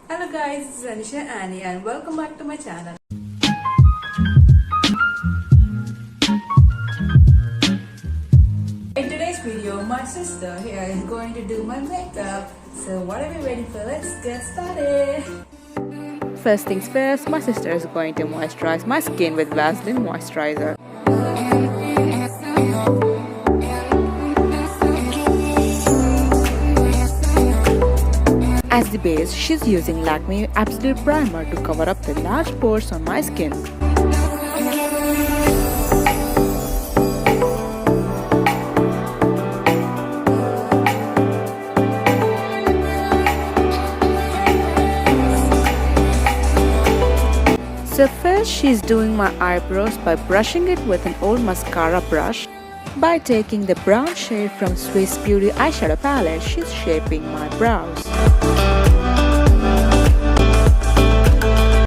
Hello guys, this is Anisha Annie and welcome back to my channel. In today's video, my sister here is going to do my makeup. So what are we waiting for? Let's get started. First things first, my sister is going to moisturize my skin with Vaseline moisturizer. As the base, she's using Lakme Absolute Primer to cover up the large pores on my skin. So first she's doing my eyebrows by brushing it with an old mascara brush. By taking the brown shade from Swiss Beauty eyeshadow palette, she's shaping my brows.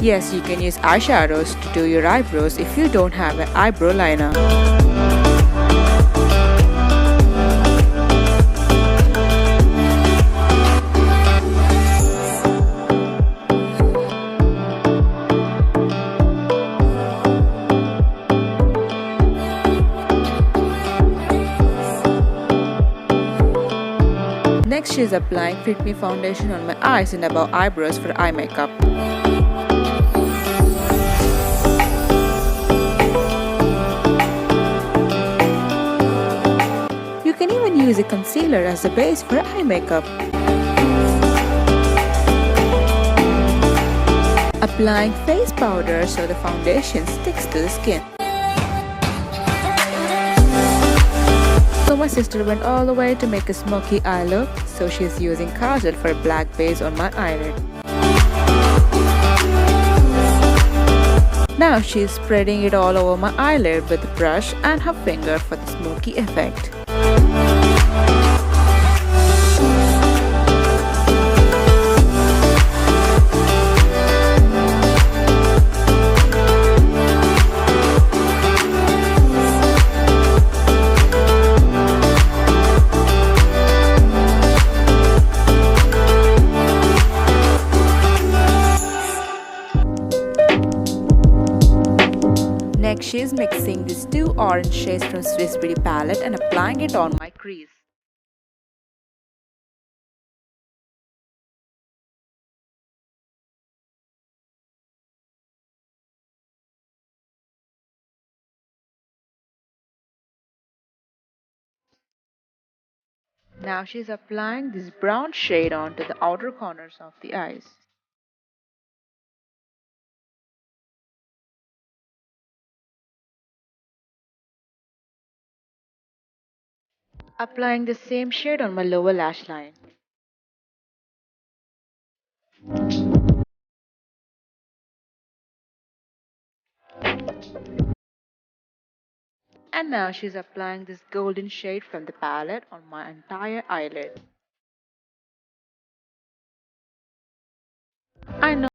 Yes, you can use eyeshadows to do your eyebrows if you don't have an eyebrow liner. Next, she is applying Fit Me foundation on my eyes and above eyebrows for eye makeup. You can even use a concealer as a base for eye makeup. Applying face powder so the foundation sticks to the skin. So my sister went all the way to make a smoky eye look, so she's using kajal for a black base on my eyelid. Now she's spreading it all over my eyelid with a brush and her finger for the smoky effect. Next, she is mixing these two orange shades from Swiss Beauty palette and applying it on my crease. Now she is applying this brown shade onto the outer corners of the eyes. Applying the same shade on my lower lash line. And now she's applying this golden shade from the palette on my entire eyelid. I know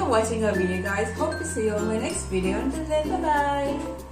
watching our video, guys. Hope to see you on my next video. Until then, bye bye.